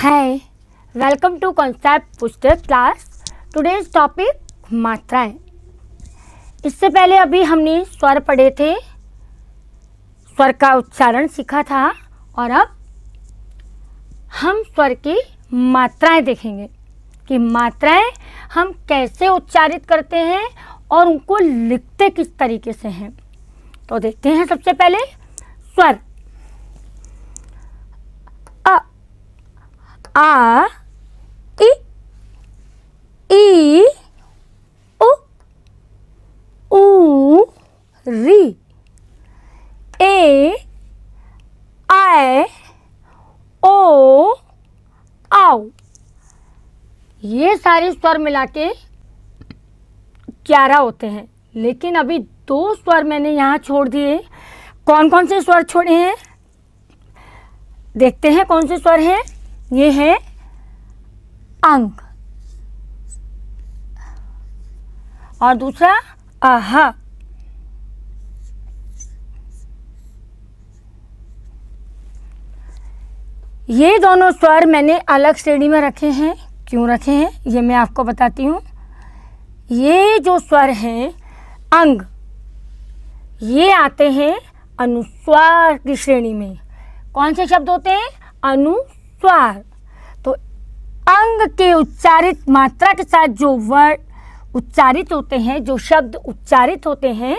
Hi, welcome to Concept Booster Class. Today's topic मात्राएं. इससे पहले अभी हमने स्वर पढ़े थे, स्वर का उच्चारण सीखा था और अब हम स्वर की मात्राएं देखेंगे कि मात्राएं हम कैसे उच्चारित करते हैं और उनको लिखते किस तरीके से हैं. तो देखते हैं सबसे पहले स्वर. आ, इ, ई, उ, री, ए, आई, ओ, आउ. ये सारे स्वर मिला के 11 होते हैं, लेकिन अभी 2 स्वर मैंने यहाँ छोड़ दिए. कौन कौन से स्वर छोड़े हैं देखते हैं. कौन से स्वर हैं? ये है अंग और दूसरा आह. ये दोनों स्वर मैंने अलग श्रेणी में रखे हैं. क्यों रखे हैं ये मैं आपको बताती हूँ. ये जो स्वर हैं अंग, ये आते हैं अनुस्वार की श्रेणी में. कौन से शब्द होते हैं? अनुस्वार. तो अंग के उच्चारित मात्रा के साथ जो वर्ड उच्चारित होते हैं, जो शब्द उच्चारित होते हैं,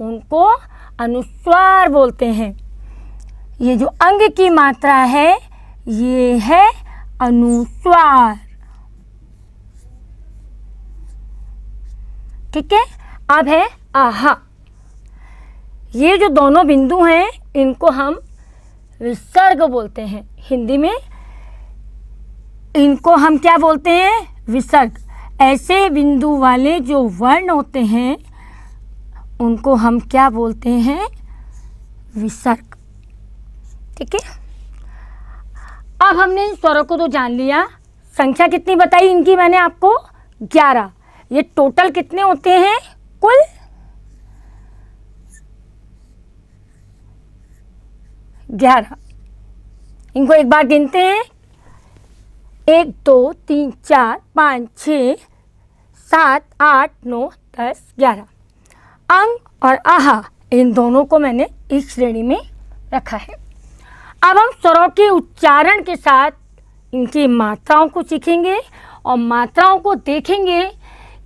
उनको अनुस्वार बोलते हैं. ये जो अंग की मात्रा है ये है अनुस्वार. ठीक है. अब है आहा. ये जो दोनों बिंदु हैं इनको हम विसर्ग बोलते हैं. हिंदी में इनको हम क्या बोलते हैं? विसर्ग. ऐसे बिंदु वाले जो वर्ण होते हैं उनको हम क्या बोलते हैं? विसर्ग. ठीक है. अब हमने इन स्वरों को तो जान लिया. संख्या कितनी बताई इनकी मैंने आपको? 11. ये टोटल कितने होते हैं? कुल 11. इनको एक बार गिनते हैं. 1 2 3 4 5 6 7 8 9 10 11. अंग और आहा इन दोनों को मैंने इस श्रेणी में रखा है. अब हम स्वरों के उच्चारण के साथ इनकी मात्राओं को सीखेंगे और मात्राओं को देखेंगे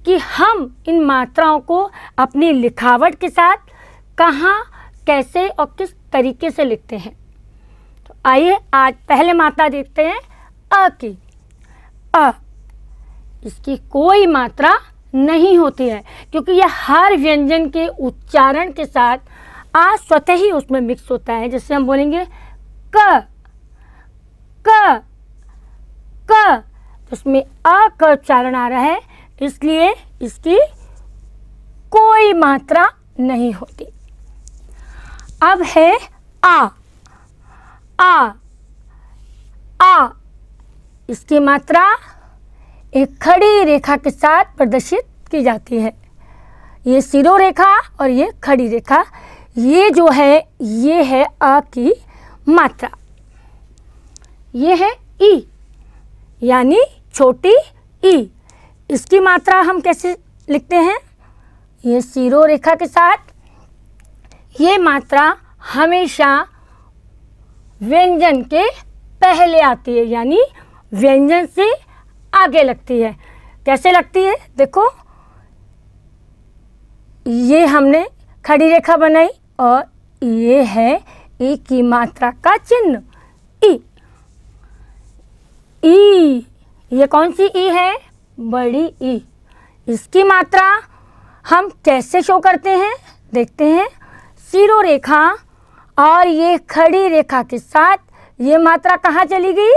कि हम इन मात्राओं को अपनी लिखावट के साथ कहाँ, कैसे और किस तरीके से लिखते हैं. तो आइए आज पहले मात्रा देखते हैं अ की. अ, इसकी कोई मात्रा नहीं होती है क्योंकि यह हर व्यंजन के उच्चारण के साथ आ स्वतः ही उसमें मिक्स होता है. जैसे हम बोलेंगे क क क, तो उसमें अ का उच्चारण आ रहा है, इसलिए इसकी कोई मात्रा नहीं होती. अब है आ. आ, आ, इसकी मात्रा एक खड़ी रेखा के साथ प्रदर्शित की जाती है. ये सिरो रेखा और ये खड़ी रेखा, ये जो है ये है आ की मात्रा. ये है ई यानी छोटी ई. इसकी मात्रा हम कैसे लिखते हैं? ये सिरो रेखा के साथ ये मात्रा हमेशा व्यंजन के पहले आती है, यानी व्यंजन से आगे लगती है. कैसे लगती है? देखो, ये हमने खड़ी रेखा बनाई और ये है ई की मात्रा का चिन्ह ई. ई, ये कौन सी ई है? बड़ी ई. इसकी मात्रा हम कैसे शो करते हैं? देखते हैं. सिरो रेखा और ये खड़ी रेखा के साथ ये मात्रा कहाँ चली गई?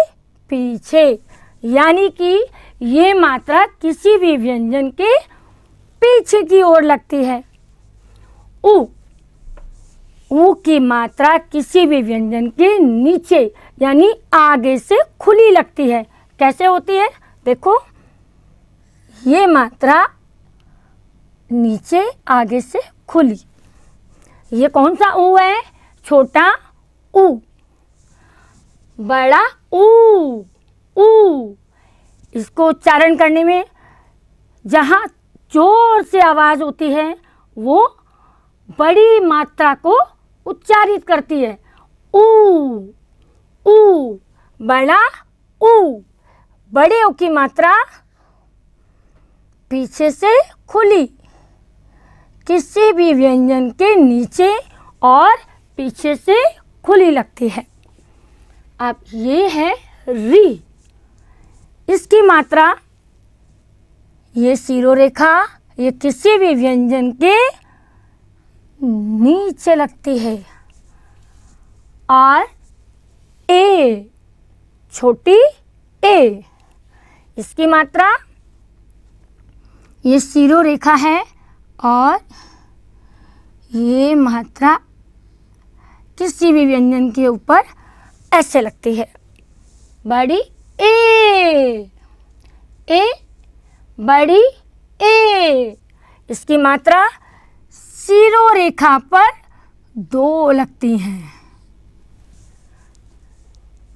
पीछे. यानी कि ये मात्रा किसी भी व्यंजन के पीछे की ओर लगती है. उ, ऊ की मात्रा किसी भी व्यंजन के नीचे यानी आगे से खुली लगती है. कैसे होती है? देखो, ये मात्रा नीचे आगे से खुली. ये कौन सा ऊ है? छोटा ऊ. बड़ा ऊ. ऊ। इसको उच्चारण करने में जहाँ जोर से आवाज़ होती है वो बड़ी मात्रा को उच्चारित करती है। ऊ ऊ, बड़ा ऊ। बड़े ऊ की मात्रा पीछे से खुली, किसी भी व्यंजन के नीचे और पीछे से खुली लगती है। अब ये है री। इसकी मात्रा, ये शिरोरेखा, ये किसी भी व्यंजन के नीचे लगती है। और ए, छोटी ए, इसकी मात्रा, ये शिरोरेखा है और ये मात्रा किसी भी व्यंजन के ऊपर ऐसे लगती है। बड़ी ए, बड़ी ए। इसकी मात्रा शिरोरेखा पर 2 लगती हैं।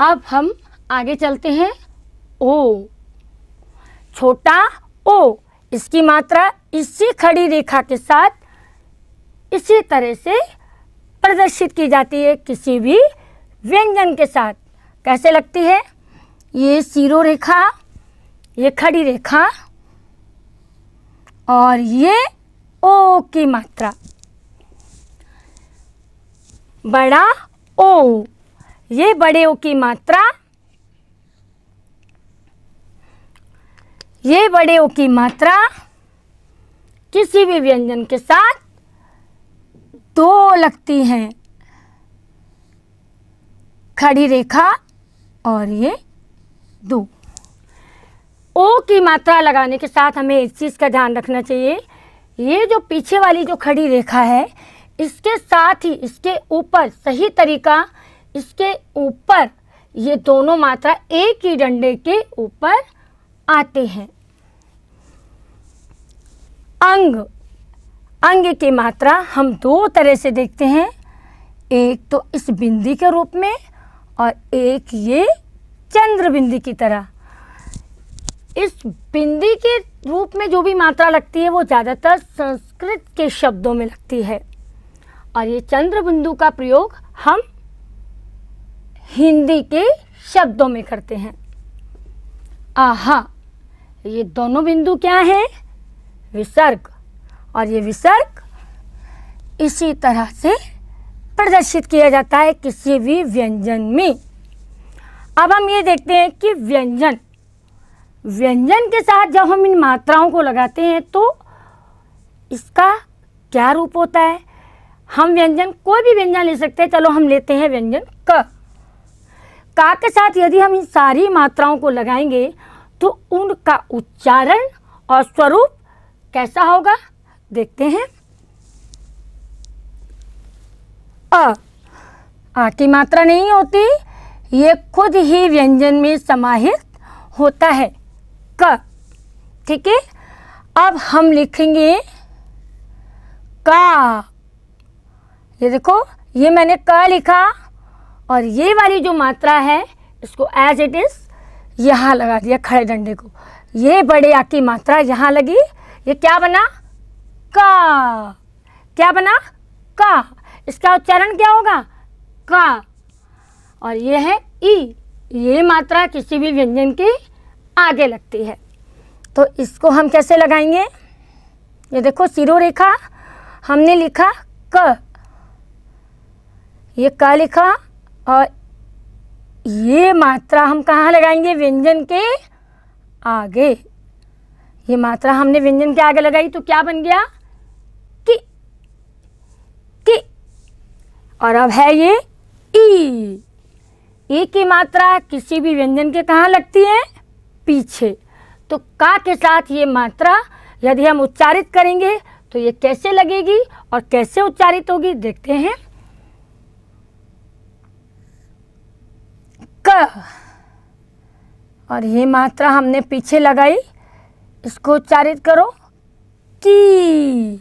अब हम आगे चलते हैं। ओ, छोटा ओ। इसकी मात्रा इसी खड़ी रेखा के साथ इसी तरह से प्रदर्शित की जाती है किसी भी व्यंजन के साथ। कैसे लगती है? ये शिरोरेखा, ये खड़ी रेखा और ये ओ की मात्रा। बड़ा ओ, ये बड़े ओ की मात्रा, ये बड़े ओ की मात्रा किसी भी व्यंजन के साथ 2 लगती हैं। खड़ी रेखा और ये 2। ओ की मात्रा लगाने के साथ हमें एक चीज़ का ध्यान रखना चाहिए। ये जो पीछे वाली जो खड़ी रेखा है, इसके साथ ही इसके ऊपर, सही तरीका, इसके ऊपर ये दोनों मात्रा एक ही डंडे के ऊपर आते हैं। अंग, अंग की मात्रा हम 2 तरह से देखते हैं। एक तो इस बिंदी के रूप में और एक ये चंद्र बिंदी की तरह। इस बिंदी के रूप में जो भी मात्रा लगती है वो ज़्यादातर संस्कृत के शब्दों में लगती है और ये चंद्र बिंदु का प्रयोग हम हिंदी के शब्दों में करते हैं। आहा, ये दोनों बिंदु क्या हैं? विसर्ग। और ये विसर्ग इसी तरह से प्रदर्शित किया जाता है किसी भी व्यंजन में। अब हम ये देखते हैं कि व्यंजन, व्यंजन के साथ जब हम इन मात्राओं को लगाते हैं तो इसका क्या रूप होता है? हम व्यंजन, कोई भी व्यंजन ले सकते हैं। चलो हम लेते हैं व्यंजन क। का के साथ यदि हम इन सारी मात्राओं को लगाएंगे तो उनका उच्चारण और स्वरूप कैसा होगा? देखते हैं। आ की मात्रा नहीं होती, ये खुद ही व्यंजन में समाहित होता है, क। ठीक है, अब हम लिखेंगे का। ये देखो, ये मैंने क लिखा और ये वाली जो मात्रा है इसको एज इट इज यहाँ लगा दिया, खड़े डंडे को। ये बड़े आ की मात्रा यहाँ लगी, ये क्या बना? का। क्या बना? का। इसका उच्चारण क्या होगा? का। और ये है ई। ये मात्रा किसी भी व्यंजन के आगे लगती है। तो इसको हम कैसे लगाएंगे? ये देखो, शिरोरेखा हमने लिखा क, ये क लिखा और ये मात्रा हम कहाँ लगाएंगे? व्यंजन के आगे। ये मात्रा हमने व्यंजन के आगे लगाई तो क्या बन गया? कि। कि। और अब है ये ई। ई की मात्रा किसी भी व्यंजन के कहाँ लगती है? पीछे। तो का के साथ ये मात्रा यदि हम उच्चारित करेंगे तो ये कैसे लगेगी और कैसे उच्चारित होगी? देखते हैं। क। और ये मात्रा हमने पीछे लगाई, इसको उच्चारित करो की।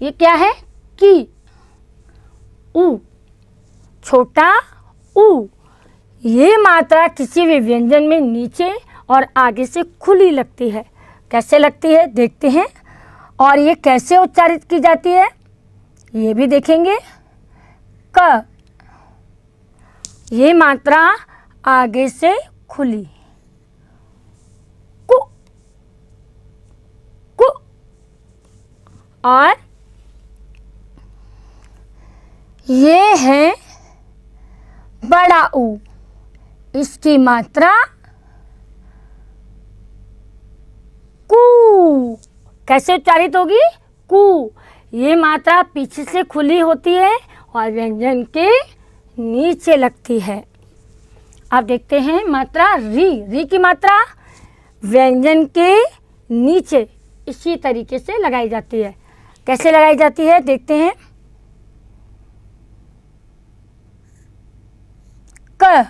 ये क्या है? की। ऊ, छोटा ऊ। ये मात्रा किसी भी व्यंजन में नीचे और आगे से खुली लगती है। कैसे लगती है देखते हैं। और ये कैसे उच्चारित की जाती है ये भी देखेंगे। क, ये मात्रा आगे से खुली। कु, कु, और ये है बड़ा ऊ, इसकी मात्रा कू। कैसे उच्चारित होगी? कू। ये मात्रा पीछे से खुली होती है और व्यंजन के नीचे लगती है। अब देखते हैं मात्रा री। री की मात्रा व्यंजन के नीचे इसी तरीके से लगाई जाती है। कैसे लगाई जाती है देखते हैं। क,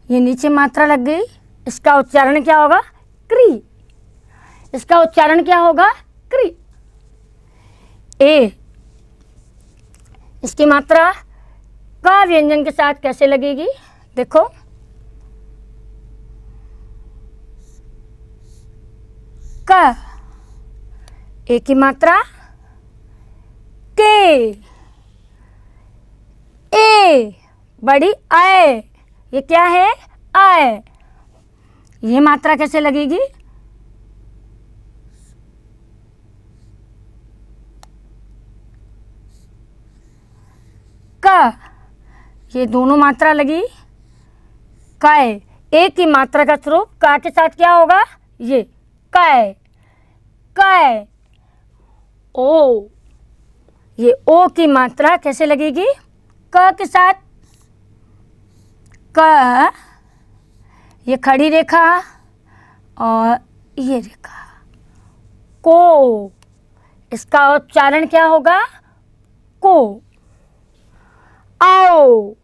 ये नीचे मात्रा लग गई, इसका उच्चारण क्या होगा? क्री। इसका उच्चारण क्या होगा? क्री। ए, इसकी मात्रा का व्यंजन के साथ कैसे लगेगी देखो। क, ए की मात्रा के। ए, बड़ी आय, ये क्या है? आय। ये मात्रा कैसे लगेगी? क, ये दोनों मात्रा लगी काय। ए की मात्रा का स्वरूप का के साथ क्या होगा? ये काय, काय। ओ, ये ओ की मात्रा कैसे लगेगी? क के साथ। क, ये खड़ी रेखा और ये रेखा, को। इसका उच्चारण क्या होगा? को। आओ,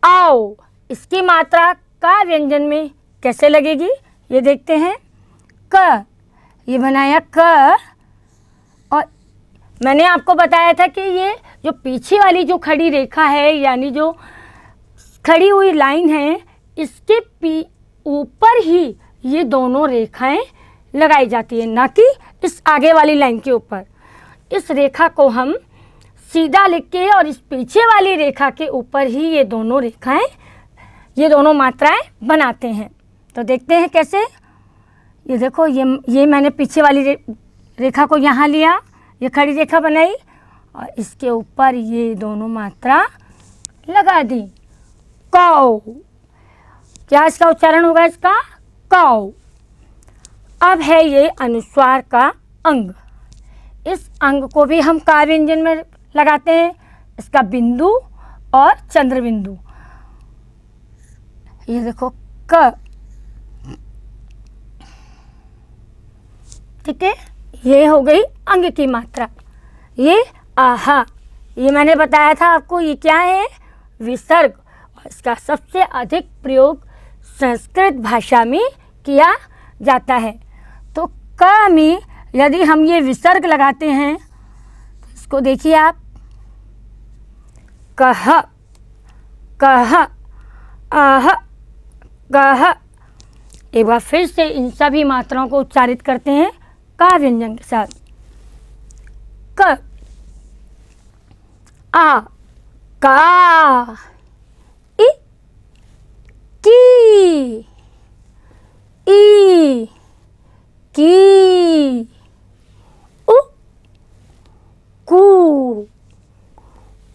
आओ। इसकी मात्रा का व्यंजन में कैसे लगेगी ये देखते हैं। क, ये बनाया क, और मैंने आपको बताया था कि ये जो पीछे वाली जो खड़ी रेखा है यानी जो खड़ी हुई लाइन है, इसके ऊपर ही ये दोनों रेखाएं लगाई जाती है, ना कि इस आगे वाली लाइन के ऊपर। इस रेखा को हम सीधा लिख के और इस पीछे वाली रेखा के ऊपर ही ये दोनों रेखाएं, ये दोनों मात्राएं बनाते हैं। तो देखते हैं कैसे। ये देखो, ये मैंने पीछे वाली रेखा को यहाँ लिया, ये खड़ी रेखा बनाई और इसके ऊपर ये दोनों मात्रा लगा दी। कौ। क्या इसका उच्चारण होगा? इसका कौ। अब है ये अनुस्वार का अंग। इस अंग को भी हम का व्यंजन में लगाते हैं। इसका बिंदु और चंद्र बिंदु। ये देखो क, ठीक है, ये हो गई अंग की मात्रा। ये आहा, ये मैंने बताया था आपको, ये क्या है? विसर्ग। और इसका सबसे अधिक प्रयोग संस्कृत भाषा में किया जाता है। तो क में यदि हम ये विसर्ग लगाते हैं तो इसको देखिए आप, कह, कह, आह, कह। एक बार फिर से इन सभी मात्राओं को उच्चारित करते हैं का व्यंजन के साथ। क, आ, का। इ, की, ई, की। उ, कू,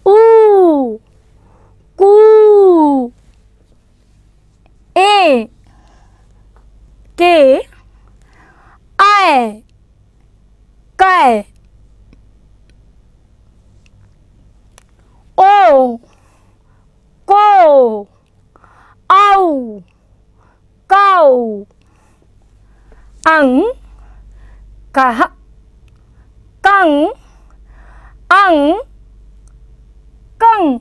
ऊ, कू। ए, के, आय, कै। ओ, को, औ, कौ। अंग, कह, कंग, अंग, कंग,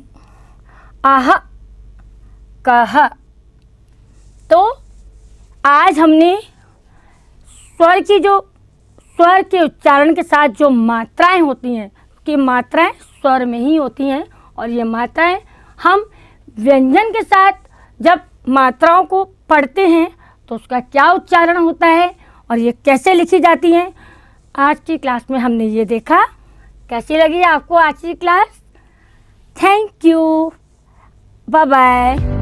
आह, कह। तो आज हमने स्वर के उच्चारण के साथ जो मात्राएं होती हैं कि मात्राएं स्वर में ही होती हैं और ये मात्राएं हम व्यंजन के साथ जब मात्राओं को पढ़ते हैं तो उसका क्या उच्चारण होता है और ये कैसे लिखी जाती हैं, आज की क्लास में हमने ये देखा। कैसी लगी आपको आज की class? Thank you, bye bye.